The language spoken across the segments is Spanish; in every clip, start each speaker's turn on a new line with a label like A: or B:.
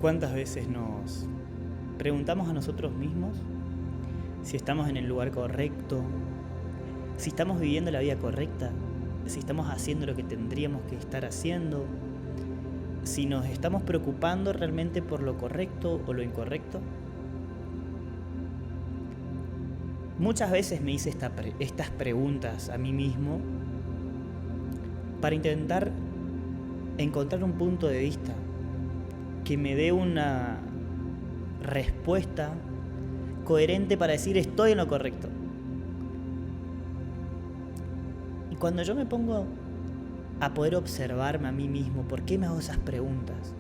A: ¿Cuántas veces nos preguntamos a nosotros mismos si estamos en el lugar correcto, si estamos viviendo la vida correcta, si estamos haciendo lo que tendríamos que estar haciendo, si nos estamos preocupando realmente por lo correcto o lo incorrecto? Muchas veces me hice estas preguntas a mí mismo para intentar encontrar un punto de vista que me dé una respuesta coherente para decir estoy en lo correcto. Y cuando yo me pongo a poder observarme a mí mismo, ¿por qué me hago esas preguntas?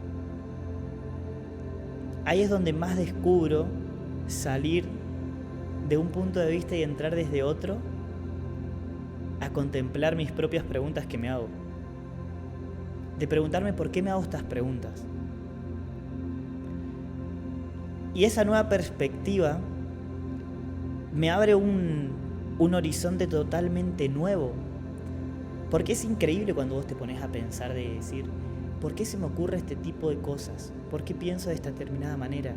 A: Ahí es donde más descubro salir de un punto de vista y entrar desde otro a contemplar mis propias preguntas que me hago. De preguntarme por qué me hago estas preguntas. Y esa nueva perspectiva me abre un horizonte totalmente nuevo. Porque es increíble cuando vos te pones a pensar de decir, ¿por qué se me ocurre este tipo de cosas? ¿Por qué pienso de esta determinada manera?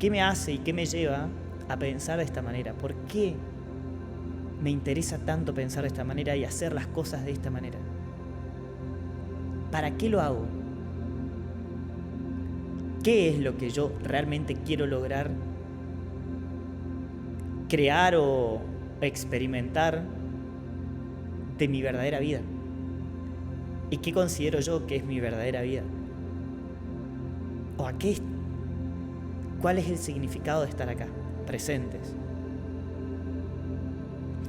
A: ¿Qué me hace y qué me lleva a pensar de esta manera? ¿Por qué me interesa tanto pensar de esta manera y hacer las cosas de esta manera? ¿Para qué lo hago? ¿Qué es lo que yo realmente quiero lograr crear o experimentar de mi verdadera vida? ¿Y qué considero yo que es mi verdadera vida? ¿O cuál es el significado de estar acá, presentes?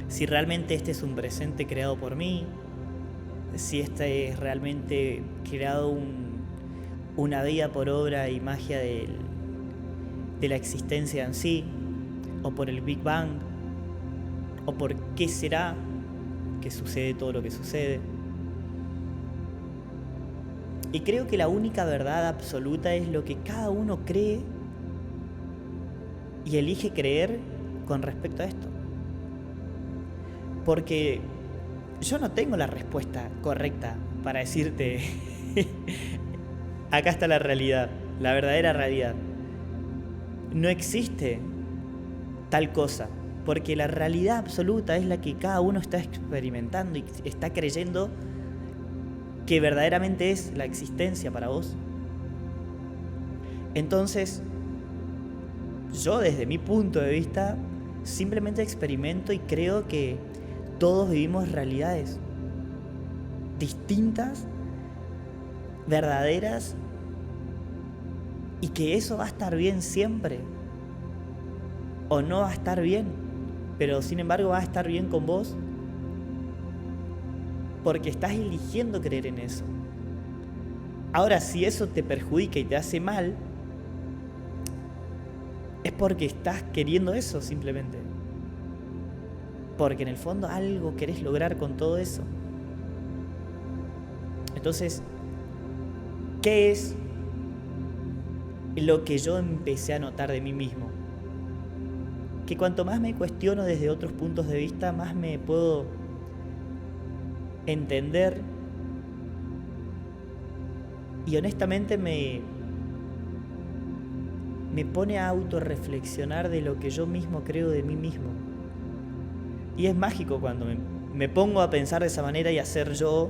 A: Si realmente este es un presente creado por mí, si este es realmente creado una vida por obra y magia de la existencia en sí, o por el Big Bang, o por qué será que sucede todo lo que sucede. Y creo que la única verdad absoluta es lo que cada uno cree y elige creer con respecto a esto. Porque yo no tengo la respuesta correcta para decirte acá está la realidad, la verdadera realidad. No existe tal cosa, porque la realidad absoluta es la que cada uno está experimentando y está creyendo que verdaderamente es la existencia para vos. Entonces, yo desde mi punto de vista simplemente experimento y creo que todos vivimos realidades distintas, verdaderas, y que eso va a estar bien siempre, o no va a estar bien, pero sin embargo va a estar bien con vos, porque estás eligiendo creer en eso. Ahora, si eso te perjudica y te hace mal, es porque estás queriendo eso simplemente. Porque en el fondo algo querés lograr con todo eso. Entonces, ¿qué es lo que yo empecé a notar de mí mismo? Que cuanto más me cuestiono desde otros puntos de vista, más me puedo entender y honestamente me pone a autorreflexionar de lo que yo mismo creo de mí mismo. Y es mágico cuando me pongo a pensar de esa manera y a ser yo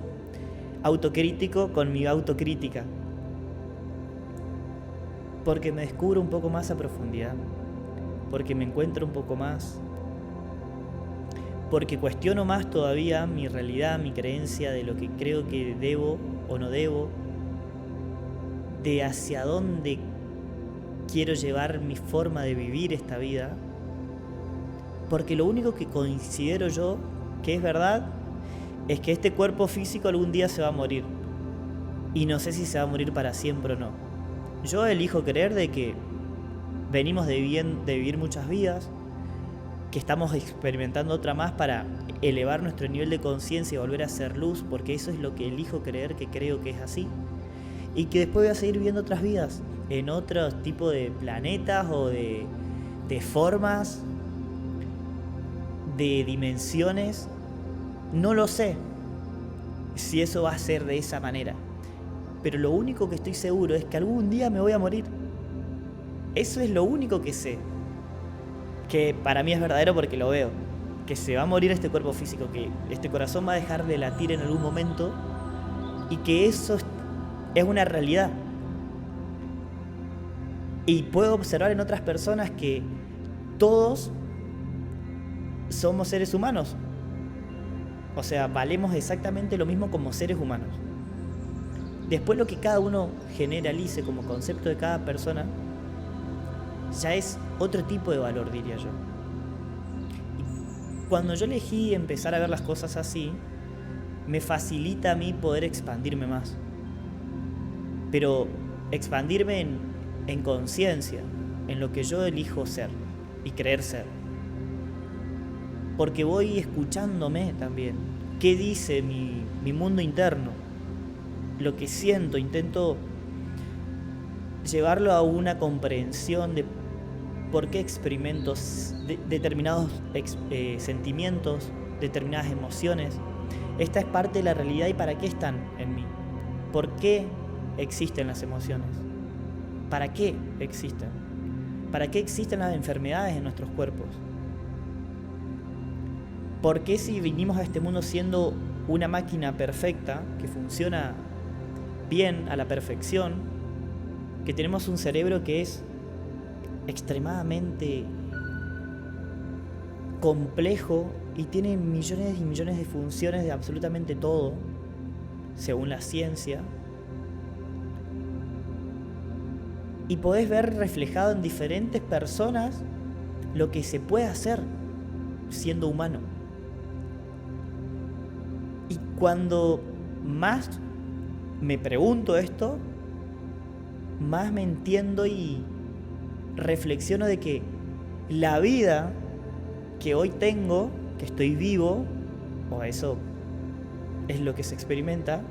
A: autocrítico con mi autocrítica. Porque me descubro un poco más a profundidad. Porque me encuentro un poco más. Porque cuestiono más todavía mi realidad, mi creencia de lo que creo que debo o no debo. De hacia dónde quiero llevar mi forma de vivir esta vida. Porque lo único que considero yo que es verdad es que este cuerpo físico algún día se va a morir. Y no sé si se va a morir para siempre o no. Yo elijo creer de que venimos de vivir muchas vidas, que estamos experimentando otra más para elevar nuestro nivel de conciencia y volver a ser luz, porque eso es lo que elijo creer, que creo que es así. Y que después voy a seguir viviendo otras vidas, en otro tipo de planetas o de formas, de dimensiones. No lo sé si eso va a ser de esa manera, pero lo único que estoy seguro es que algún día me voy a morir. Eso es lo único que sé. Que para mí es verdadero porque lo veo. Que se va a morir este cuerpo físico, que este corazón va a dejar de latir en algún momento y que eso es una realidad. Y puedo observar en otras personas que todos somos seres humanos. O sea, valemos exactamente lo mismo como seres humanos. Después lo que cada uno generalice como concepto de cada persona ya es otro tipo de valor, diría yo. Y cuando yo elegí empezar a ver las cosas así, me facilita a mí poder expandirme más. Pero expandirme en conciencia, en lo que yo elijo ser y creer ser. Porque voy escuchándome también. ¿Qué dice mi mundo interno? Lo que siento, intento llevarlo a una comprensión de por qué experimento determinados sentimientos, determinadas emociones. Esta es parte de la realidad y para qué están en mí. ¿Por qué existen las emociones? ¿Para qué existen? ¿Para qué existen las enfermedades en nuestros cuerpos? ¿Por qué si vinimos a este mundo siendo una máquina perfecta, que funciona bien, a la perfección, que tenemos un cerebro que es extremadamente complejo y tiene millones y millones de funciones de absolutamente todo, según la ciencia, y podés ver reflejado en diferentes personas lo que se puede hacer siendo humano? Y cuando más me pregunto esto, más me entiendo y reflexiono de que la vida que hoy tengo, que estoy vivo, o eso es lo que se experimenta,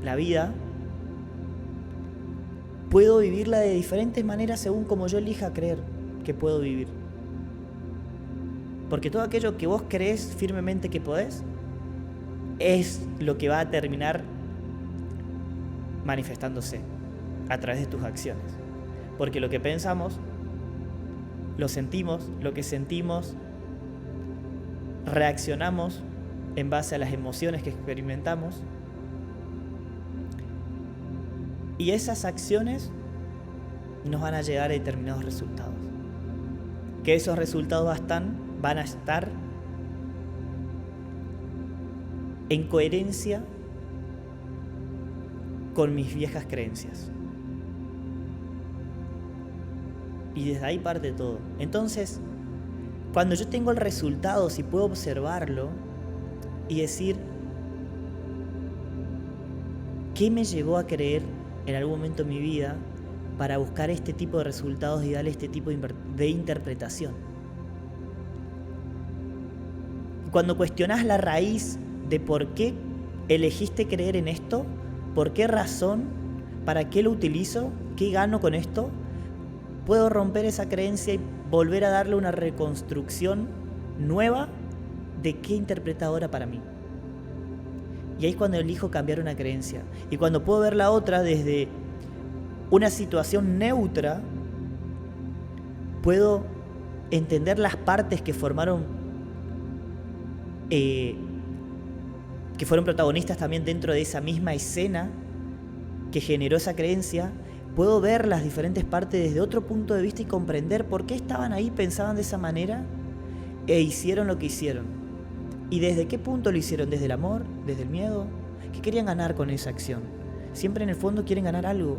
A: la vida, puedo vivirla de diferentes maneras según como yo elija creer que puedo vivir. Porque todo aquello que vos crees firmemente que podés, es lo que va a terminar manifestándose a través de tus acciones. Porque lo que pensamos, lo sentimos, lo que sentimos, reaccionamos en base a las emociones que experimentamos. Y esas acciones nos van a llegar a determinados resultados. Que esos resultados van a estar en coherencia con mis viejas creencias. Y desde ahí parte todo. Entonces, cuando yo tengo el resultado, si puedo observarlo y decir ¿qué me llevó a creer en algún momento en mi vida para buscar este tipo de resultados y darle este tipo de interpretación? Y cuando cuestionás la raíz de por qué elegiste creer en esto, por qué razón, para qué lo utilizo, qué gano con esto, puedo romper esa creencia y volver a darle una reconstrucción nueva de qué interpreta ahora para mí. Y ahí es cuando elijo cambiar una creencia. Y cuando puedo ver la otra desde una situación neutra, puedo entender las partes que formaron, que fueron protagonistas también dentro de esa misma escena que generó esa creencia. Puedo ver las diferentes partes desde otro punto de vista y comprender por qué estaban ahí, pensaban de esa manera e hicieron lo que hicieron. ¿Y desde qué punto lo hicieron? ¿Desde el amor? ¿Desde el miedo? ¿Qué querían ganar con esa acción? Siempre en el fondo quieren ganar algo.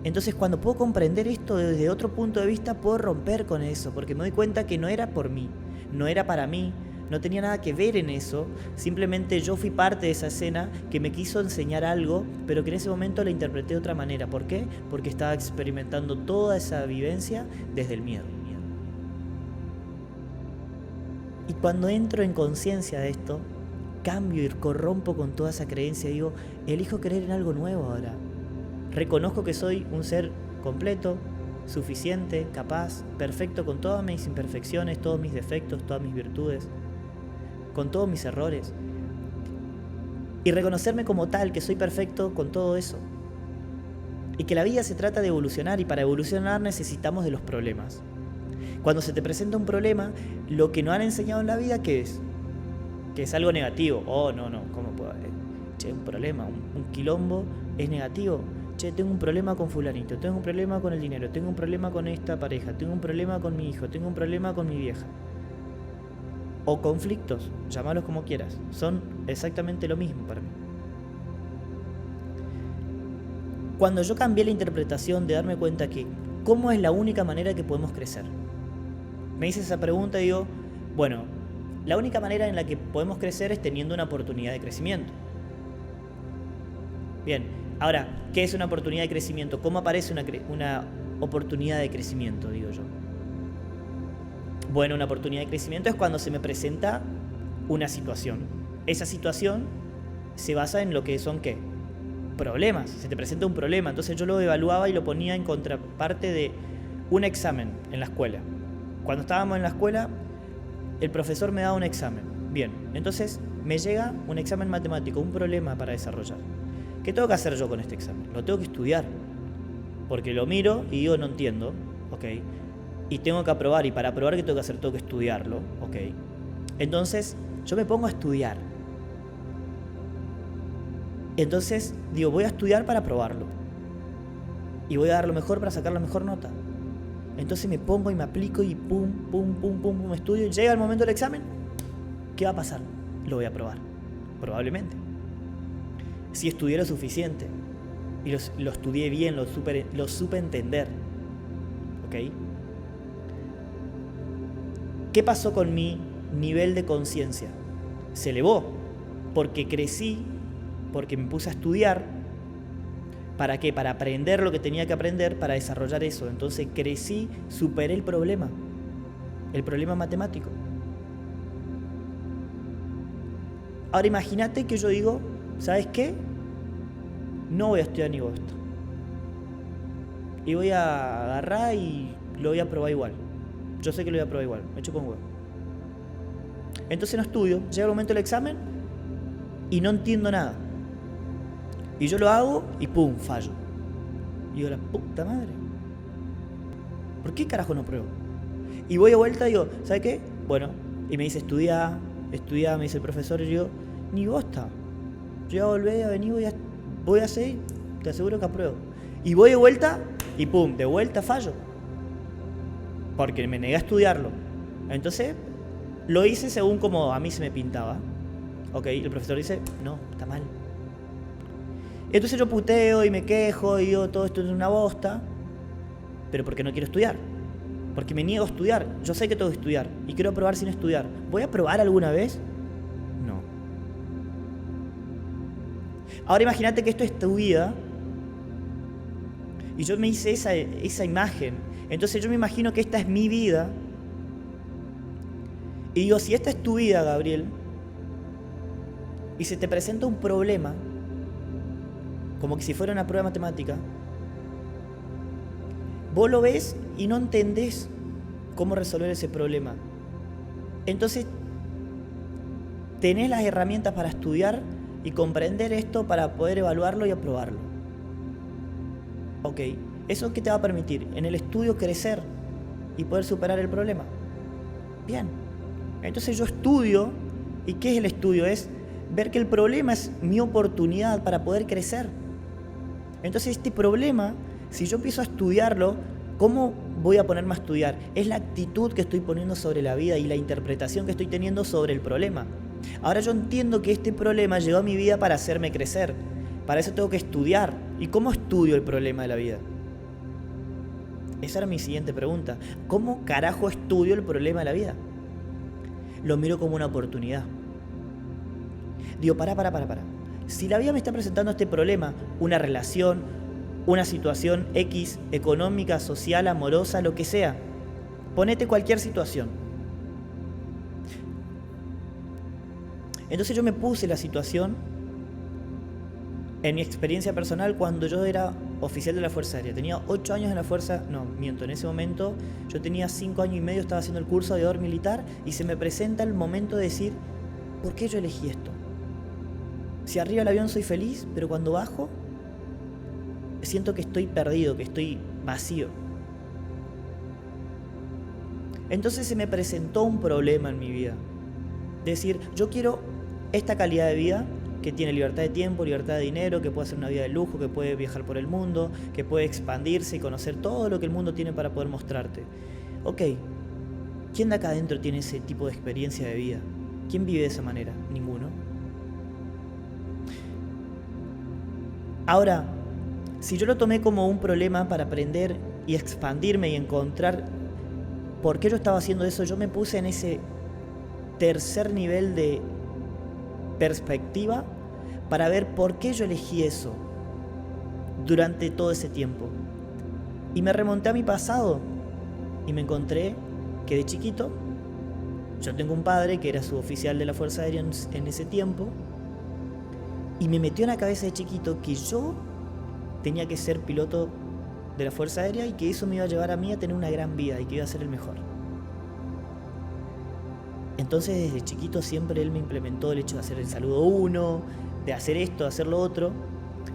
A: Entonces cuando puedo comprender esto desde otro punto de vista, puedo romper con eso, porque me doy cuenta que no era por mí, no era para mí, no tenía nada que ver en eso, simplemente yo fui parte de esa escena que me quiso enseñar algo, pero que en ese momento la interpreté de otra manera. ¿Por qué? Porque estaba experimentando toda esa vivencia desde el miedo. Y cuando entro en conciencia de esto, cambio y corrompo con toda esa creencia y digo, elijo creer en algo nuevo ahora. Reconozco que soy un ser completo, suficiente, capaz, perfecto con todas mis imperfecciones, todos mis defectos, todas mis virtudes, con todos mis errores. Y reconocerme como tal, que soy perfecto con todo eso. Y que la vida se trata de evolucionar y para evolucionar necesitamos de los problemas. Cuando se te presenta un problema, lo que nos han enseñado en la vida, ¿qué es? Que es algo negativo. Oh, no, ¿cómo puedo? Che, un problema, un quilombo es negativo. Che, tengo un problema con fulanito, tengo un problema con el dinero, tengo un problema con esta pareja, tengo un problema con mi hijo, tengo un problema con mi vieja. O conflictos, llámalos como quieras, son exactamente lo mismo para mí. Cuando yo cambié la interpretación de darme cuenta que ¿cómo es la única manera que podemos crecer? Me hice esa pregunta y digo, bueno, la única manera en la que podemos crecer es teniendo una oportunidad de crecimiento. Bien, ahora, ¿qué es una oportunidad de crecimiento? ¿Cómo aparece una oportunidad de crecimiento, digo yo? Bueno, una oportunidad de crecimiento es cuando se me presenta una situación. Esa situación se basa en lo que son, ¿qué? Problemas. Se te presenta un problema. Entonces yo lo evaluaba y lo ponía en contraparte de un examen en la escuela. Cuando estábamos en la escuela, el profesor me daba un examen. Bien, entonces me llega un examen matemático, un problema para desarrollar. ¿Qué tengo que hacer yo con este examen? Lo tengo que estudiar. Porque lo miro y digo, no entiendo. ¿Ok? Y tengo que aprobar, y para aprobar, ¿qué tengo que hacer? Tengo que estudiarlo, ¿ok? Entonces, yo me pongo a estudiar. Entonces, digo, voy a estudiar para aprobarlo. Y voy a dar lo mejor para sacar la mejor nota. Entonces me pongo y me aplico y pum, estudio. Y llega el momento del examen, ¿qué va a pasar? Lo voy a aprobar, probablemente. Si estudié lo suficiente y lo estudié bien, lo supe entender, ¿ok? ¿Qué pasó con mi nivel de conciencia? Se elevó, porque crecí, porque me puse a estudiar. ¿Para qué? Para aprender lo que tenía que aprender para desarrollar eso. Entonces crecí, superé el problema matemático. Ahora imagínate que yo digo, ¿sabes qué? No voy a estudiar ni bosta. Y voy a agarrar y lo voy a probar igual. Yo sé que lo voy a probar igual, me chupo un huevo. Entonces no estudio, llega el momento del examen y no entiendo nada. Y yo lo hago y pum, fallo. Y digo, la puta madre, ¿por qué carajo no pruebo? Y voy de vuelta y digo, ¿sabes qué? Bueno, y me dice, estudia, me dice el profesor, y yo, ni bosta. Yo voy a volver a venir, voy a hacer, te aseguro que apruebo. Y voy de vuelta y pum, de vuelta fallo. Porque me negué a estudiarlo. Entonces, lo hice según como a mí se me pintaba. Ok, el profesor dice, no, está mal. Entonces yo puteo y me quejo y digo, todo esto es una bosta. Pero porque no quiero estudiar. Porque me niego a estudiar. Yo sé que tengo que estudiar y quiero aprobar sin estudiar. ¿Voy a aprobar alguna vez? No. Ahora imagínate que esto es tu vida. Y yo me hice esa imagen. Entonces yo me imagino que esta es mi vida. Y digo, si esta es tu vida, Gabriel, y se te presenta un problema, como que si fuera una prueba matemática, vos lo ves y no entendés cómo resolver ese problema. Entonces, tenés las herramientas para estudiar y comprender esto para poder evaluarlo y aprobarlo. Ok, ¿eso qué te va a permitir? En el estudio crecer y poder superar el problema. Bien, entonces yo estudio, ¿y qué es el estudio? Es ver que el problema es mi oportunidad para poder crecer. Entonces este problema, si yo empiezo a estudiarlo, ¿cómo voy a ponerme a estudiar? Es la actitud que estoy poniendo sobre la vida y la interpretación que estoy teniendo sobre el problema. Ahora yo entiendo que este problema llegó a mi vida para hacerme crecer. Para eso tengo que estudiar. ¿Y cómo estudio el problema de la vida? Esa era mi siguiente pregunta. ¿Cómo carajo estudio el problema de la vida? Lo miro como una oportunidad. Digo, para. Si la vida me está presentando este problema, una relación, una situación X, económica, social, amorosa, lo que sea, ponete cualquier situación. Entonces yo me puse la situación en mi experiencia personal cuando yo era oficial de la Fuerza Aérea. Tenía 8 años en la Fuerza... No, miento. En ese momento yo tenía 5 años y medio, estaba haciendo el curso de aviador militar y se me presenta el momento de decir, ¿por qué yo elegí esto? Si arriba del avión soy feliz, pero cuando bajo siento que estoy perdido, que estoy vacío. Entonces se me presentó un problema en mi vida. Decir, yo quiero esta calidad de vida que tiene libertad de tiempo, libertad de dinero, que puede hacer una vida de lujo, que puede viajar por el mundo, que puede expandirse y conocer todo lo que el mundo tiene para poder mostrarte. Ok, ¿quién de acá adentro tiene ese tipo de experiencia de vida? ¿Quién vive de esa manera? Ninguno. Ahora, si yo lo tomé como un problema para aprender y expandirme y encontrar por qué yo estaba haciendo eso, yo me puse en ese tercer nivel de perspectiva para ver por qué yo elegí eso durante todo ese tiempo. Y me remonté a mi pasado y me encontré que de chiquito yo tengo un padre que era suboficial de la Fuerza Aérea en ese tiempo, y me metió en la cabeza de chiquito que yo tenía que ser piloto de la Fuerza Aérea y que eso me iba a llevar a mí a tener una gran vida y que iba a ser el mejor. Entonces desde chiquito siempre él me implementó el hecho de hacer el saludo 1, de hacer esto, de hacer lo otro.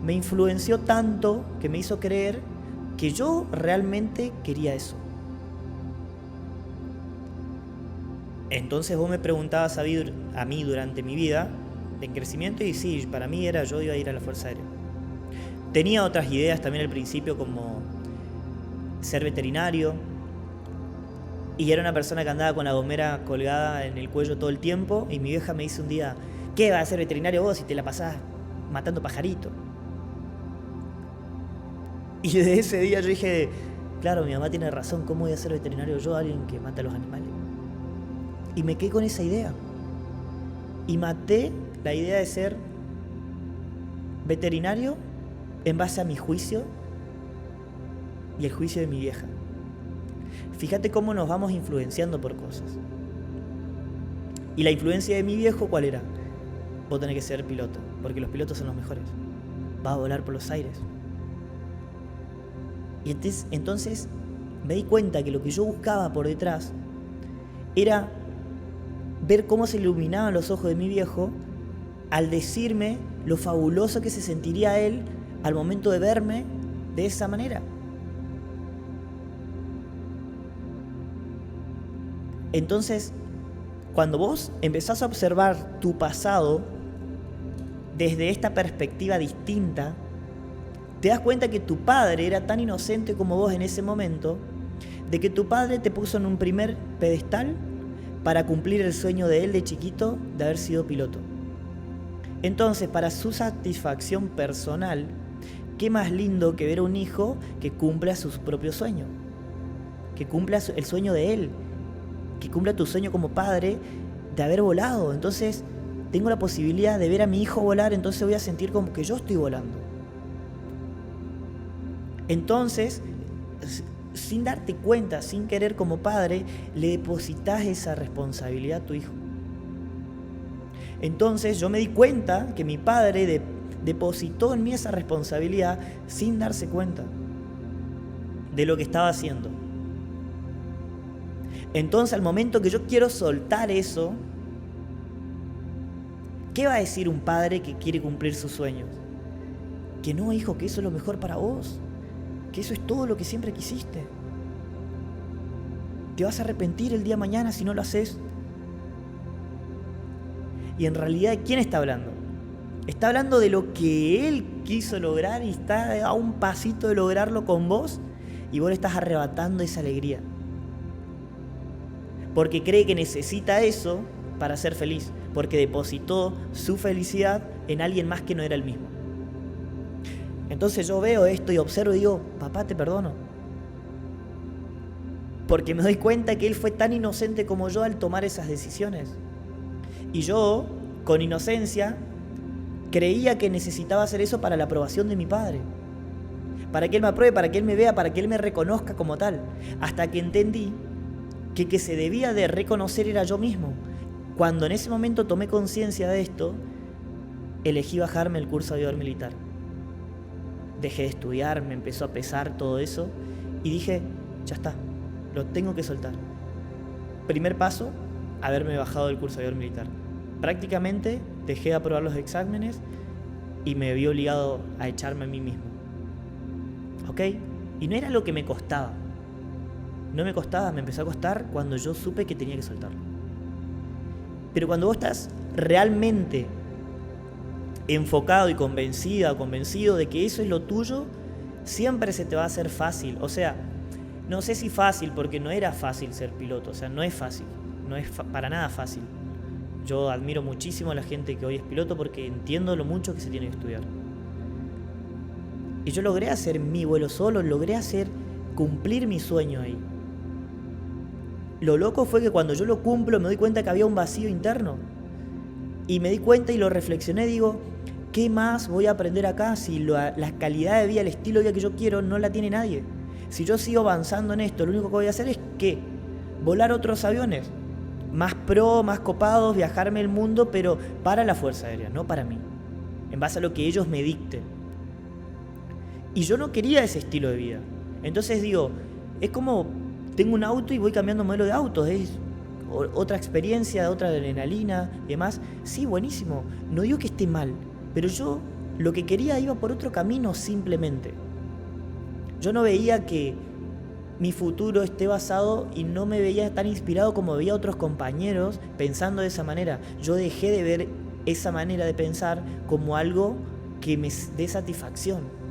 A: Me influenció tanto que me hizo creer que yo realmente quería eso. Entonces vos me preguntabas a mí durante mi vida en crecimiento, y sí, para mí era yo iba a ir a la Fuerza Aérea. Tenía otras ideas también al principio, como ser veterinario, y era una persona que andaba con la gomera colgada en el cuello todo el tiempo, y mi vieja me dice un día, ¿qué vas a ser veterinario vos si te la pasás matando pajaritos? Y desde ese día yo dije, claro, mi mamá tiene razón, ¿cómo voy a ser veterinario yo, alguien que mata a los animales? Y me quedé con esa idea. Y maté la idea de ser veterinario en base a mi juicio y el juicio de mi vieja. Fíjate cómo nos vamos influenciando por cosas. Y la influencia de mi viejo, ¿cuál era? Vos tenés que ser piloto, porque los pilotos son los mejores. Vas a volar por los aires. Y entonces me di cuenta que lo que yo buscaba por detrás era ver cómo se iluminaban los ojos de mi viejo al decirme lo fabuloso que se sentiría él al momento de verme de esa manera. Entonces, cuando vos empezás a observar tu pasado desde esta perspectiva distinta, te das cuenta que tu padre era tan inocente como vos en ese momento, de que tu padre te puso en un primer pedestal para cumplir el sueño de él de chiquito de haber sido piloto. Entonces, para su satisfacción personal, qué más lindo que ver a un hijo que cumpla su propio sueño, que cumpla el sueño de él, que cumpla tu sueño como padre de haber volado. Entonces, tengo la posibilidad de ver a mi hijo volar, entonces voy a sentir como que yo estoy volando. Entonces, sin darte cuenta, sin querer como padre, le depositas esa responsabilidad a tu hijo. Entonces yo me di cuenta que mi padre depositó en mí esa responsabilidad sin darse cuenta de lo que estaba haciendo. Entonces al momento que yo quiero soltar eso, ¿qué va a decir un padre que quiere cumplir sus sueños? Que no, hijo, que eso es lo mejor para vos, que eso es todo lo que siempre quisiste. Te vas a arrepentir el día de mañana si no lo haces. Y en realidad, ¿quién está hablando? Está hablando de lo que él quiso lograr y está a un pasito de lograrlo con vos, y vos le estás arrebatando esa alegría. Porque cree que necesita eso para ser feliz, porque depositó su felicidad en alguien más que no era él mismo. Entonces yo veo esto y observo y digo, papá, te perdono. Porque me doy cuenta que él fue tan inocente como yo al tomar esas decisiones. Y yo, con inocencia, creía que necesitaba hacer eso para la aprobación de mi padre. Para que él me apruebe, para que él me vea, para que él me reconozca como tal. Hasta que entendí que se debía de reconocer era yo mismo. Cuando en ese momento tomé conciencia de esto, elegí bajarme el curso de aviador militar. Dejé de estudiar, me empezó a pesar todo eso y dije, ya está, lo tengo que soltar. Primer paso, haberme bajado del curso de aviador militar. Prácticamente dejé de aprobar los exámenes y me vi obligado a echarme a mí mismo. ¿ok? Y no era lo que me costaba. No me costaba, me empezó a costar cuando yo supe que tenía que soltarlo. Pero cuando vos estás realmente enfocado y convencida o convencido de que eso es lo tuyo, siempre se te va a hacer fácil. O sea, no sé si fácil, porque no era fácil ser piloto. O sea, no es fácil, no es para nada fácil. Yo admiro muchísimo a la gente que hoy es piloto porque entiendo lo mucho que se tiene que estudiar. Y yo logré hacer mi vuelo solo, logré cumplir mi sueño ahí. Lo loco fue que cuando yo lo cumplo me doy cuenta que había un vacío interno. Y me di cuenta y lo reflexioné, digo, ¿qué más voy a aprender acá si la calidad de vida, el estilo de vida que yo quiero no la tiene nadie? Si yo sigo avanzando en esto, lo único que voy a hacer es ¿qué? Volar otros aviones. Más pro, más copados, viajarme el mundo, pero para la Fuerza Aérea, no para mí. En base a lo que ellos me dicten. Y yo no quería ese estilo de vida. Entonces digo, es como tengo un auto y voy cambiando modelo de autos, es otra experiencia, otra adrenalina y demás. Sí, buenísimo, no digo que esté mal, pero yo lo que quería iba por otro camino simplemente. Yo no veía que mi futuro esté basado y no me veía tan inspirado como veía otros compañeros pensando de esa manera. Yo dejé de ver esa manera de pensar como algo que me dé satisfacción.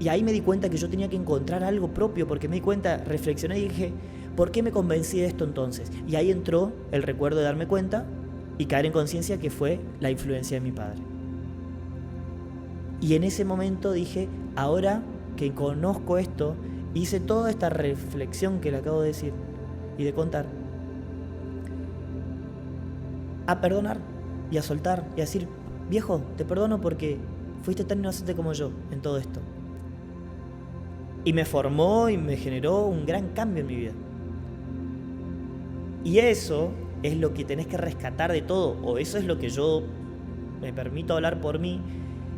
A: Y ahí me di cuenta que yo tenía que encontrar algo propio, porque me di cuenta, reflexioné y dije, ¿por qué me convencí de esto entonces? Y ahí entró el recuerdo de darme cuenta y caer en conciencia que fue la influencia de mi padre. Y en ese momento dije, ahora que conozco esto, hice toda esta reflexión que le acabo de decir y de contar, a perdonar y a soltar y a decir, viejo, te perdono porque fuiste tan inocente como yo en todo esto. Y me formó y me generó un gran cambio en mi vida. Y eso es lo que tenés que rescatar de todo, o eso es lo que yo me permito hablar por mí,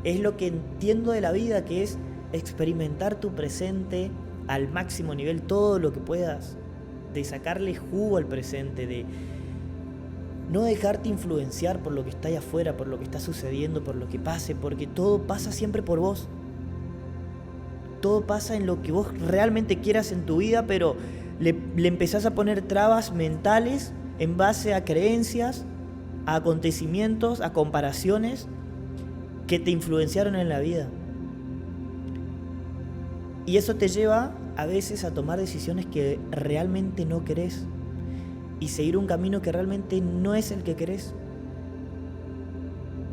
A: es lo que entiendo de la vida, que es experimentar tu presente al máximo nivel, todo lo que puedas, de sacarle jugo al presente, de no dejarte influenciar por lo que está allá afuera, por lo que está sucediendo, por lo que pase, porque todo pasa siempre por vos. Todo pasa en lo que vos realmente quieras en tu vida, pero le empezás a poner trabas mentales en base a creencias, a acontecimientos, a comparaciones que te influenciaron en la vida. Y eso te lleva a veces a tomar decisiones que realmente no querés y seguir un camino que realmente no es el que querés.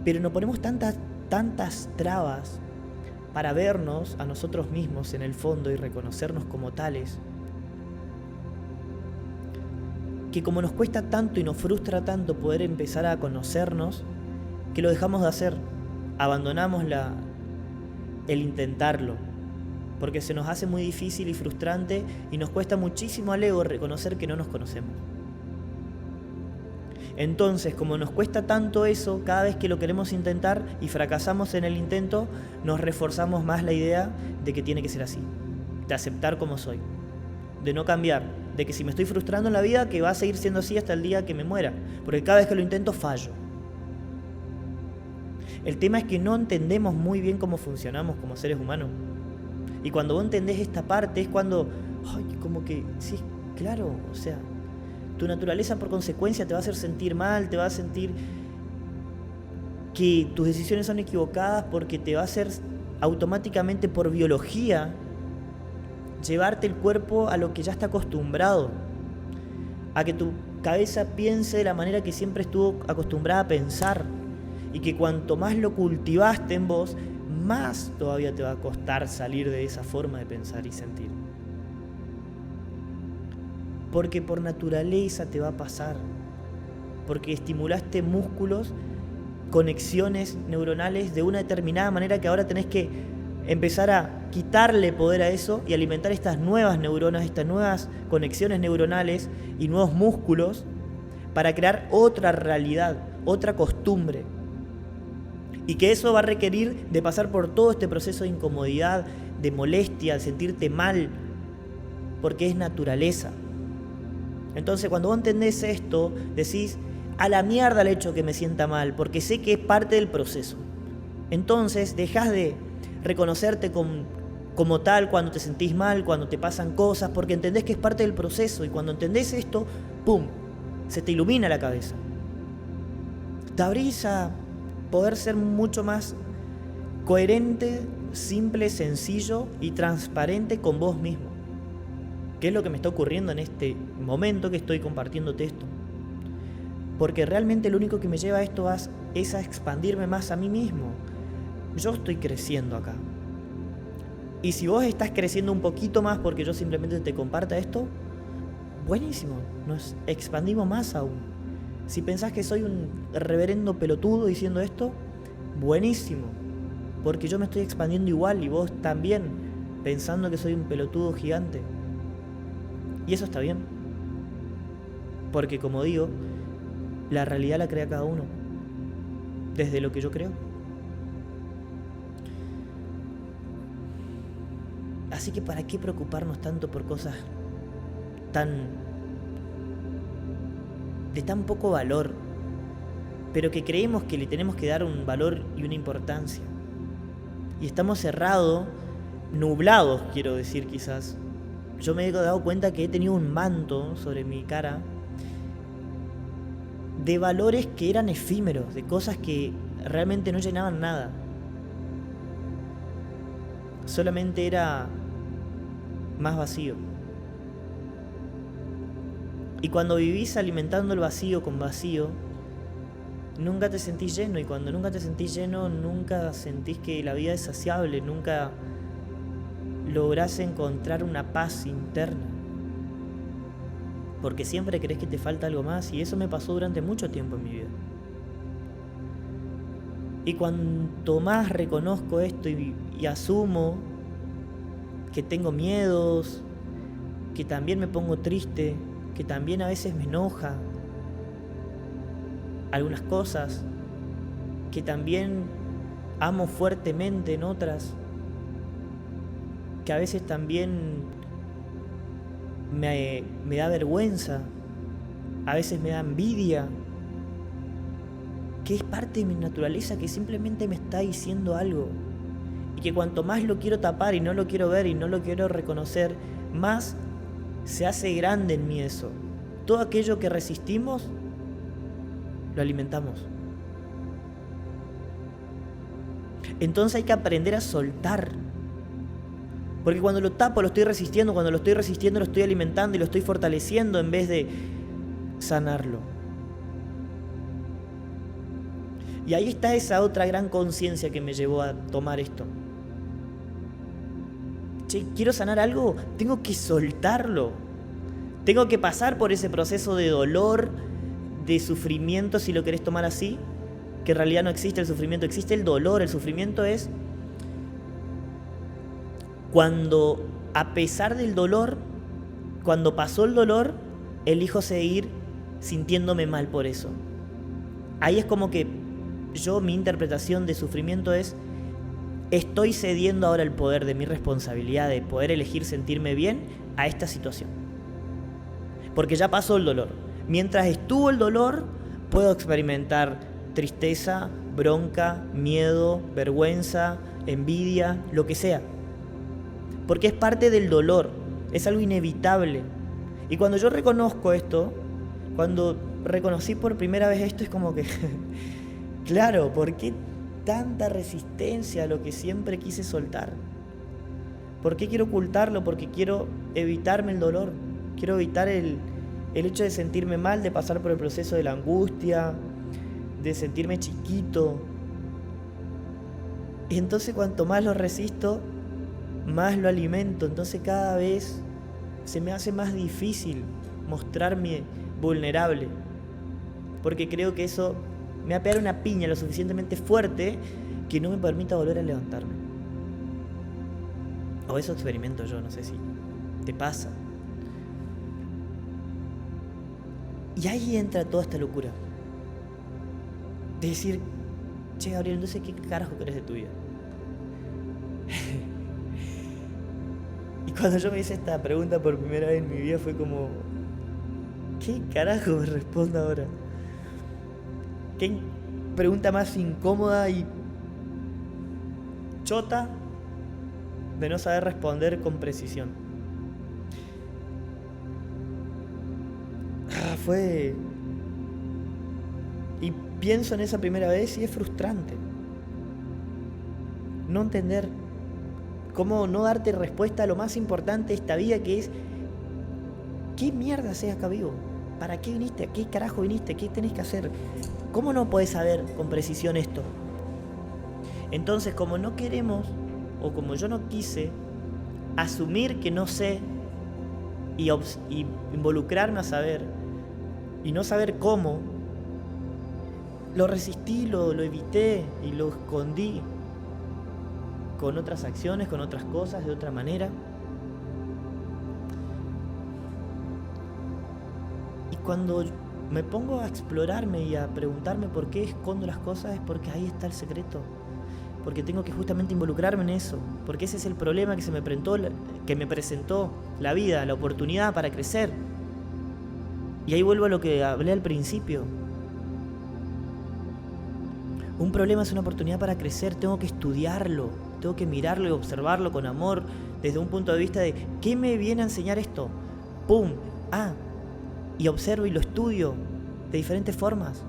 A: Pero nos ponemos tantas trabas para vernos a nosotros mismos en el fondo y reconocernos como tales, que como nos cuesta tanto y nos frustra tanto poder empezar a conocernos, que lo dejamos de hacer, abandonamos el intentarlo, porque se nos hace muy difícil y frustrante y nos cuesta muchísimo al ego reconocer que no nos conocemos. Entonces, como nos cuesta tanto eso, cada vez que lo queremos intentar y fracasamos en el intento, nos reforzamos más la idea de que tiene que ser así, de aceptar como soy, de no cambiar, de que si me estoy frustrando en la vida, que va a seguir siendo así hasta el día que me muera, porque cada vez que lo intento fallo. El tema es que no entendemos muy bien cómo funcionamos como seres humanos. Y cuando vos entendés esta parte es cuando, como que, sí, claro, o sea, tu naturaleza por consecuencia te va a hacer sentir mal, te va a sentir que tus decisiones son equivocadas porque te va a hacer automáticamente por biología llevarte el cuerpo a lo que ya está acostumbrado, a que tu cabeza piense de la manera que siempre estuvo acostumbrada a pensar y que cuanto más lo cultivaste en vos, más todavía te va a costar salir de esa forma de pensar y sentir. Porque por naturaleza te va a pasar, porque estimulaste músculos, conexiones neuronales de una determinada manera que ahora tenés que empezar a quitarle poder a eso y alimentar estas nuevas neuronas, estas nuevas conexiones neuronales y nuevos músculos para crear otra realidad, otra costumbre. Y que eso va a requerir de pasar por todo este proceso de incomodidad, de molestia, de sentirte mal, porque es naturaleza. Entonces, cuando vos entendés esto, decís, a la mierda el hecho que me sienta mal, porque sé que es parte del proceso. Entonces, dejás de reconocerte como tal cuando te sentís mal, cuando te pasan cosas, porque entendés que es parte del proceso y cuando entendés esto, ¡pum!, se te ilumina la cabeza. Te abrís a poder ser mucho más coherente, simple, sencillo y transparente con vos mismo. ¿Qué es lo que me está ocurriendo en este momento que estoy compartiéndote esto? Porque realmente lo único que me lleva a esto es a expandirme más a mí mismo. Yo estoy creciendo acá. Y si vos estás creciendo un poquito más porque yo simplemente te comparta esto, buenísimo, nos expandimos más aún. Si pensás que soy un reverendo pelotudo diciendo esto, buenísimo, porque yo me estoy expandiendo igual y vos también, pensando que soy un pelotudo gigante. Y eso está bien, porque como digo, la realidad la crea cada uno, desde lo que yo creo. Así que ¿para qué preocuparnos tanto por cosas de tan poco valor, pero que creemos que le tenemos que dar un valor y una importancia? Y estamos cerrados, nublados, quiero decir quizás. Yo me he dado cuenta que he tenido un manto sobre mi cara de valores que eran efímeros, de cosas que realmente no llenaban nada. Solamente era más vacío. Y cuando vivís alimentando el vacío con vacío, nunca te sentís lleno. Y cuando nunca te sentís lleno, nunca sentís que la vida es saciable, nunca lográs encontrar una paz interna. Porque siempre crees que te falta algo más, y eso me pasó durante mucho tiempo en mi vida. Y cuanto más reconozco esto y asumo que tengo miedos, que también me pongo triste, que también a veces me enoja algunas cosas, que también amo fuertemente en otras, que a veces también me da vergüenza, a veces me da envidia, que es parte de mi naturaleza que simplemente me está diciendo algo, y que cuanto más lo quiero tapar y no lo quiero ver y no lo quiero reconocer, más se hace grande en mí eso. Todo aquello que resistimos, lo alimentamos. Entonces hay que aprender a soltar. Porque cuando lo tapo lo estoy resistiendo, cuando lo estoy resistiendo lo estoy alimentando y lo estoy fortaleciendo en vez de sanarlo. Y ahí está esa otra gran conciencia que me llevó a tomar esto. Che, ¿quiero sanar algo? Tengo que soltarlo. Tengo que pasar por ese proceso de dolor, de sufrimiento, si lo querés tomar así, que en realidad no existe el sufrimiento, existe el dolor. El sufrimiento es cuando, a pesar del dolor, cuando pasó el dolor, elijo seguir sintiéndome mal por eso. Ahí es como que mi interpretación de sufrimiento es: estoy cediendo ahora el poder de mi responsabilidad de poder elegir sentirme bien a esta situación. Porque ya pasó el dolor. Mientras estuvo el dolor, puedo experimentar tristeza, bronca, miedo, vergüenza, envidia, lo que sea. Porque es parte del dolor, es algo inevitable. Y cuando yo reconozco esto, cuando reconocí por primera vez esto, es como que, claro, ¿por qué tanta resistencia a lo que siempre quise soltar? ¿Por qué quiero ocultarlo? Porque quiero evitarme el dolor. Quiero evitar el hecho de sentirme mal, de pasar por el proceso de la angustia, de sentirme chiquito. Y entonces cuanto más lo resisto, más lo alimento. Entonces cada vez se me hace más difícil mostrarme vulnerable. Porque creo que eso me va a pegar una piña lo suficientemente fuerte que no me permita volver a levantarme. O eso experimento yo, no sé si te pasa. Y ahí entra toda esta locura. De decir, che, Gabriel, entonces ¿qué carajo querés de tu vida? Y cuando yo me hice esta pregunta por primera vez en mi vida fue como, ¿qué carajo me respondo ahora? ¿Qué pregunta más incómoda y chota de no saber responder con precisión. Fue... Y pienso en esa primera vez y es frustrante. No entender cómo no darte respuesta a lo más importante de esta vida, que es ¿qué mierda haces acá vivo? ¿Para qué viniste? ¿A qué carajo viniste? ¿Qué tenés que hacer? ¿Cómo no podés saber con precisión esto? Entonces, como no queremos, o como yo no quise asumir que no sé y involucrarme a saber y no saber cómo, lo resistí, lo evité y lo escondí con otras acciones, con otras cosas, de otra manera. Y cuando me pongo a explorarme y a preguntarme por qué escondo las cosas, es porque ahí está el secreto. Porque tengo que justamente involucrarme en eso. Porque ese es el problema que me presentó la vida, la oportunidad para crecer. Y ahí vuelvo a lo que hablé al principio. Un problema es una oportunidad para crecer, tengo que estudiarlo, tengo que mirarlo y observarlo con amor, desde un punto de vista de ¿qué me viene a enseñar esto? ¡Pum! Y observo y lo estudio de diferentes formas.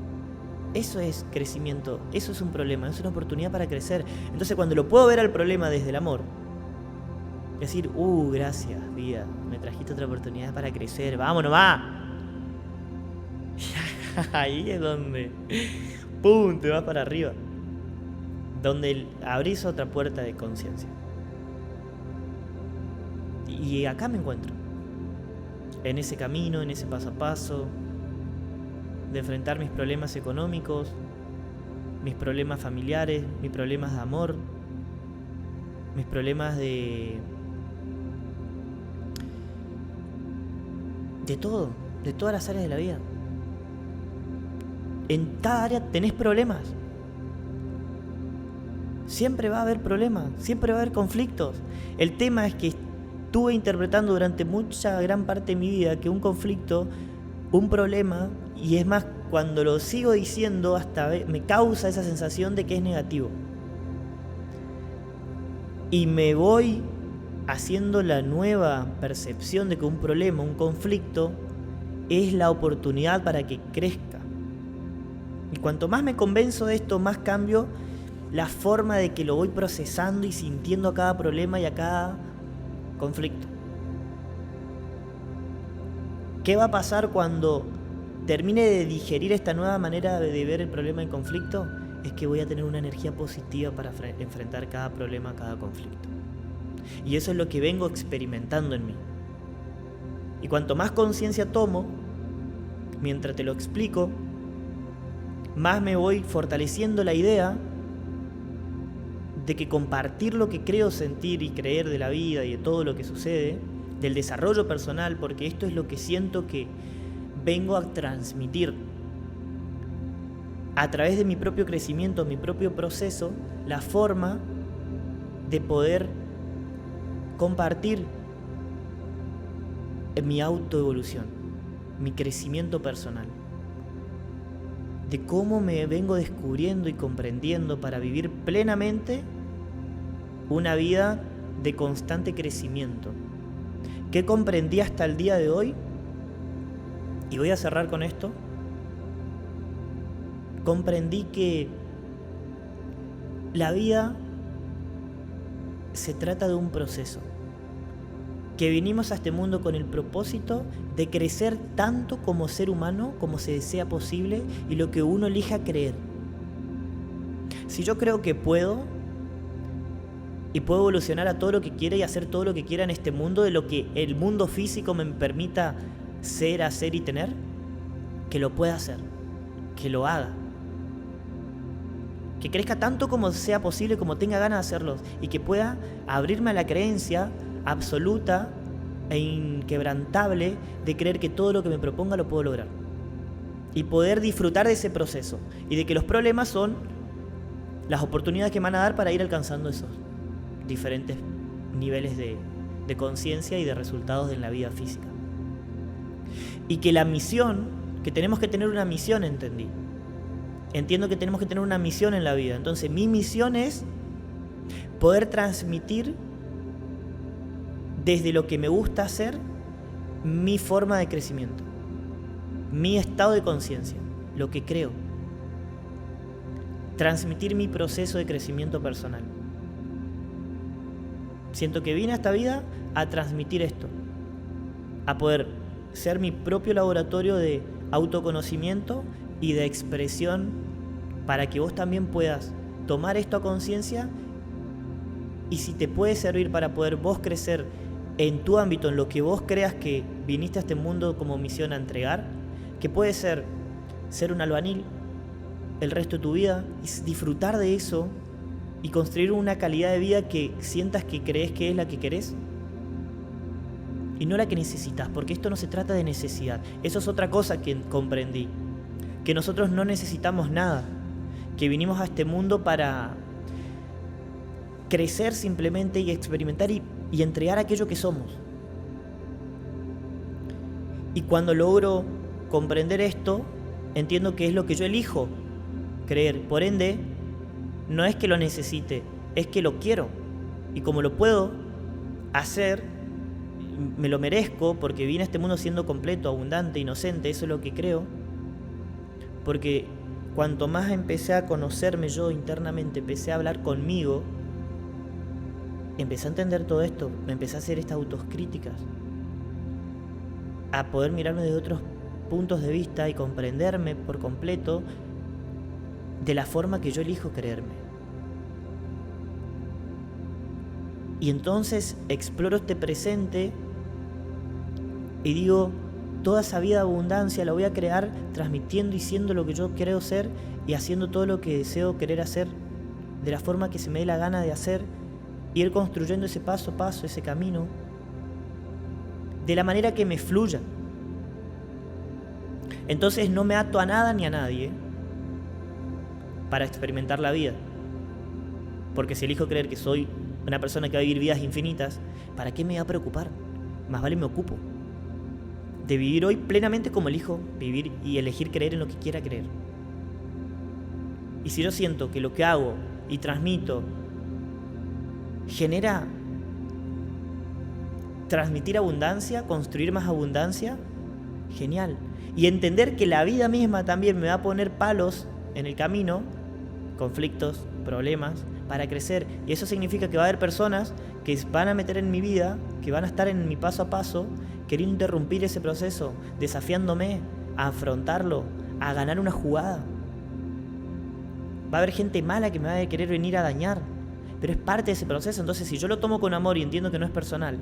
A: Eso es crecimiento, eso es un problema, es una oportunidad para crecer. Entonces cuando lo puedo ver al problema desde el amor, decir, gracias vida, me trajiste otra oportunidad para crecer, ¡vamos nomás! Ahí es donde... ¡pum! Te vas para arriba. Donde abrís otra puerta de conciencia. Y acá me encuentro. En ese camino, en ese paso a paso. De enfrentar mis problemas económicos. Mis problemas familiares. Mis problemas de amor. Mis problemas de todo. De todas las áreas de la vida. En cada área tenés problemas. Siempre va a haber problemas, siempre va a haber conflictos. El tema es que estuve interpretando durante mucha gran parte de mi vida que un conflicto, un problema, y es más, cuando lo sigo diciendo hasta me causa esa sensación de que es negativo. Y me voy haciendo la nueva percepción de que un problema, un conflicto, es la oportunidad para que crezca. Y cuanto más me convenzo de esto, más cambio la forma de que lo voy procesando y sintiendo a cada problema y a cada conflicto. ¿Qué va a pasar cuando termine de digerir esta nueva manera de ver el problema en conflicto? Es que voy a tener una energía positiva para enfrentar cada problema, cada conflicto. Y eso es lo que vengo experimentando en mí. Y cuanto más conciencia tomo, mientras te lo explico, más me voy fortaleciendo la idea de que compartir lo que creo sentir y creer de la vida y de todo lo que sucede, del desarrollo personal, porque esto es lo que siento que vengo a transmitir a través de mi propio crecimiento, mi propio proceso, la forma de poder compartir mi autoevolución, mi crecimiento personal, de cómo me vengo descubriendo y comprendiendo para vivir plenamente una vida de constante crecimiento. ¿Qué comprendí hasta el día de hoy? Y voy a cerrar con esto. Comprendí que la vida se trata de un proceso, que vinimos a este mundo con el propósito de crecer tanto como ser humano, como se desea posible, y lo que uno elija creer. Si yo creo que puedo, y puedo evolucionar a todo lo que quiera y hacer todo lo que quiera en este mundo, de lo que el mundo físico me permita ser, hacer y tener, que lo pueda hacer, que lo haga. Que crezca tanto como sea posible, como tenga ganas de hacerlo, y que pueda abrirme a la creencia absoluta e inquebrantable de creer que todo lo que me proponga lo puedo lograr. Y poder disfrutar de ese proceso. Y de que los problemas son las oportunidades que me van a dar para ir alcanzando esos diferentes niveles de conciencia y de resultados en la vida física. Y que la misión, que tenemos que tener una misión, entendí. Entiendo que tenemos que tener una misión en la vida. Entonces mi misión es poder transmitir desde lo que me gusta hacer, mi forma de crecimiento, mi estado de conciencia, lo que creo. Transmitir mi proceso de crecimiento personal. Siento que vine a esta vida a transmitir esto, a poder ser mi propio laboratorio de autoconocimiento y de expresión para que vos también puedas tomar esto a conciencia, y si te puede servir para poder vos crecer en tu ámbito, en lo que vos creas que viniste a este mundo como misión a entregar, que puede ser un albañil el resto de tu vida y disfrutar de eso y construir una calidad de vida que sientas que crees que es la que querés y no la que necesitas, porque esto no se trata de necesidad. Eso es otra cosa que comprendí, que nosotros no necesitamos nada, que vinimos a este mundo para crecer simplemente y experimentar y entregar aquello que somos. Y cuando logro comprender esto, entiendo que es lo que yo elijo creer. Por ende, no es que lo necesite, es que lo quiero. Y como lo puedo hacer, me lo merezco, porque vine a este mundo siendo completo, abundante, inocente. Eso es lo que creo. Porque cuanto más empecé a conocerme yo internamente, empecé a hablar conmigo, empecé a entender todo esto, me empecé a hacer estas autocríticas, a poder mirarme desde otros puntos de vista y comprenderme por completo de la forma que yo elijo creerme. Y entonces exploro este presente y digo, toda esa vida de abundancia la voy a crear transmitiendo y siendo lo que yo creo ser y haciendo todo lo que deseo querer hacer de la forma que se me dé la gana de hacer, y ir construyendo ese paso a paso, ese camino, de la manera que me fluya. Entonces no me ato a nada ni a nadie para experimentar la vida. Porque si elijo creer que soy una persona que va a vivir vidas infinitas, ¿para qué me va a preocupar? Más vale me ocupo de vivir hoy plenamente como elijo vivir y elegir creer en lo que quiera creer. Y si yo siento que lo que hago y transmito genera transmitir abundancia, construir más abundancia, genial. Y entender que la vida misma también me va a poner palos en el camino, conflictos, problemas, para crecer. Y eso significa que va a haber personas que van a meter en mi vida, que van a estar en mi paso a paso, queriendo interrumpir ese proceso, desafiándome a afrontarlo, a ganar una jugada. Va a haber gente mala que me va a querer venir a dañar, pero es parte de ese proceso. Entonces, si yo lo tomo con amor y entiendo que no es personal,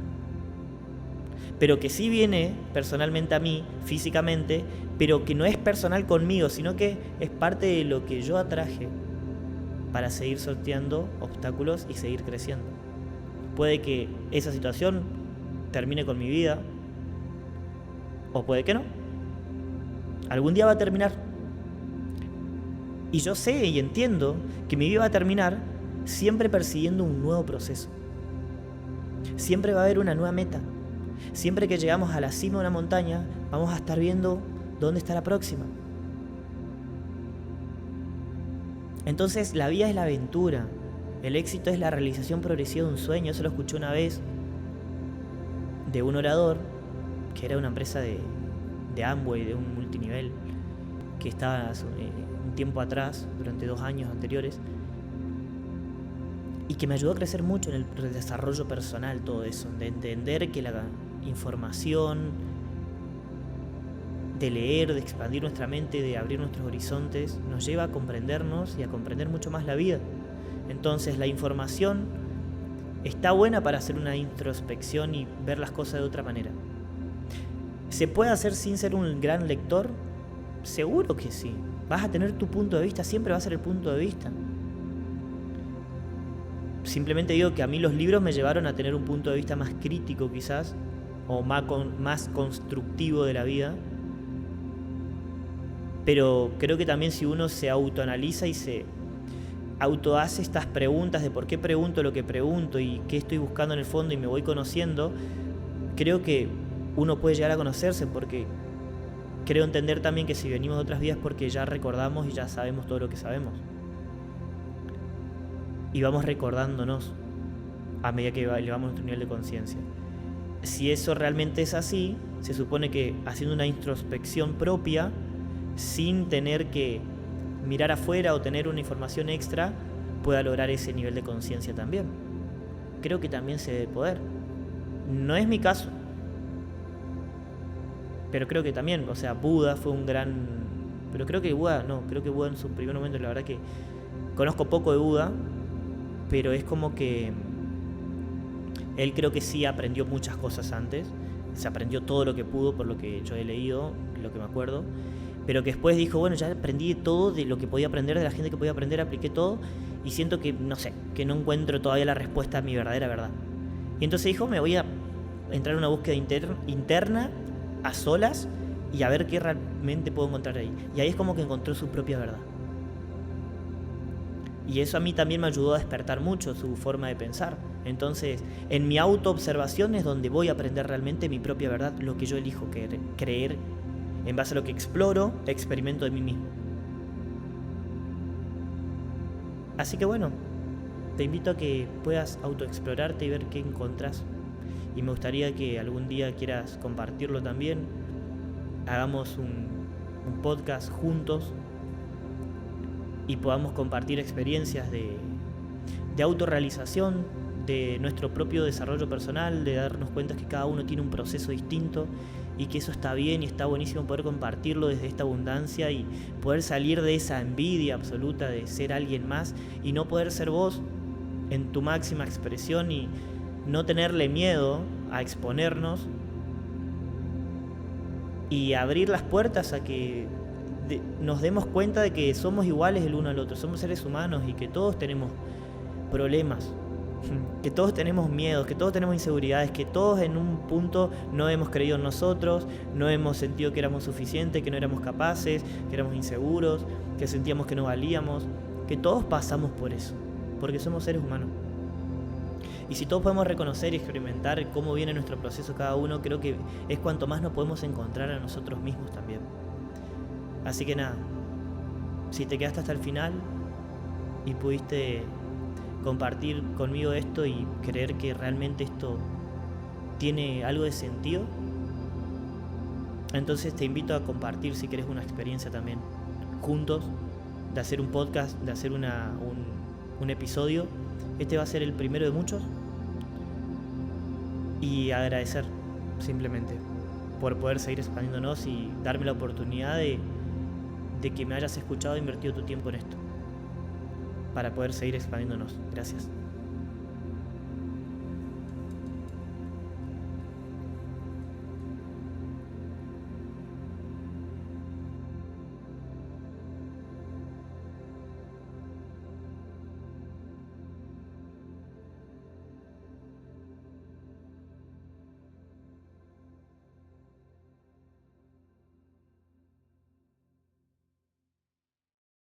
A: pero que sí viene personalmente a mí, físicamente, pero que no es personal conmigo, sino que es parte de lo que yo atraje para seguir sorteando obstáculos y seguir creciendo. Puede que esa situación termine con mi vida, o puede que no. Algún día va a terminar. Y yo sé y entiendo que mi vida va a terminar siempre persiguiendo un nuevo proceso. Siempre va a haber una nueva meta. Siempre que llegamos a la cima de una montaña, vamos a estar viendo dónde está la próxima. Entonces, la vida es la aventura. El éxito es la realización progresiva de un sueño. Eso lo escuché una vez de un orador que era una empresa de Amway, de un multinivel, que estaba un tiempo atrás, durante 2 años anteriores, y que me ayudó a crecer mucho en el desarrollo personal, todo eso, de entender que la información, de leer, de expandir nuestra mente, de abrir nuestros horizontes, nos lleva a comprendernos y a comprender mucho más la vida. Entonces la información está buena para hacer una introspección y ver las cosas de otra manera. ¿Se puede hacer sin ser un gran lector? Seguro que sí. Vas a tener tu punto de vista, siempre va a ser el punto de vista. Simplemente digo que a mí los libros me llevaron a tener un punto de vista más crítico quizás, o más constructivo de la vida. Pero creo que también si uno se autoanaliza y se autohace estas preguntas de por qué pregunto lo que pregunto y qué estoy buscando en el fondo y me voy conociendo, creo que uno puede llegar a conocerse, porque creo entender también que si venimos de otras vidas porque ya recordamos y ya sabemos todo lo que sabemos. Y vamos recordándonos a medida que elevamos nuestro nivel de conciencia. si eso realmente es así, se supone que haciendo una introspección propia, sin tener que mirar afuera o tener una información extra, pueda lograr ese nivel de conciencia también. Creo que también se debe poder. No es mi caso, pero creo que también, o sea, Buda fue un gran... Pero creo que Buda en su primer momento, la verdad que conozco poco de Buda, pero es como que él creo que sí aprendió muchas cosas antes, se aprendió todo lo que pudo por lo que yo he leído, lo que me acuerdo, pero que después dijo, bueno, ya aprendí todo de lo que podía aprender, de la gente que podía aprender, apliqué todo, y siento que, no sé, que no encuentro todavía la respuesta a mi verdadera verdad. Y entonces dijo, me voy a entrar en una búsqueda interna, a solas, y a ver qué realmente puedo encontrar ahí. Y ahí es como que encontró su propia verdad. Y eso a mí también me ayudó a despertar mucho su forma de pensar. Entonces, en mi autoobservación es donde voy a aprender realmente mi propia verdad, lo que yo elijo creer, en base a lo que exploro, experimento de mí mismo. Así que bueno, te invito a que puedas autoexplorarte y ver qué encontrás. Y me gustaría que algún día quieras compartirlo también. Hagamos un podcast juntos y podamos compartir experiencias de autorrealización, de nuestro propio desarrollo personal, de darnos cuenta que cada uno tiene un proceso distinto y que eso está bien y está buenísimo poder compartirlo desde esta abundancia y poder salir de esa envidia absoluta de ser alguien más y no poder ser vos en tu máxima expresión y no tenerle miedo a exponernos y abrir las puertas a que nos demos cuenta de que somos iguales el uno al otro, somos seres humanos y que todos tenemos problemas, que todos tenemos miedos, que todos tenemos inseguridades, que todos en un punto no hemos creído en nosotros, no hemos sentido que éramos suficientes, que no éramos capaces, que éramos inseguros, que sentíamos que no valíamos, que todos pasamos por eso, porque somos seres humanos. Y si todos podemos reconocer y experimentar cómo viene nuestro proceso cada uno, creo que es cuanto más nos podemos encontrar a nosotros mismos también. Así que nada, si te quedaste hasta el final y pudiste compartir conmigo esto y creer que realmente esto tiene algo de sentido, entonces te invito a compartir si querés una experiencia también juntos, de hacer un podcast, de hacer un episodio. Este va a ser el primero de muchos y agradecer simplemente por poder seguir expandiéndonos y darme la oportunidad de que me hayas escuchado e invertido tu tiempo en esto para poder seguir expandiéndonos. Gracias.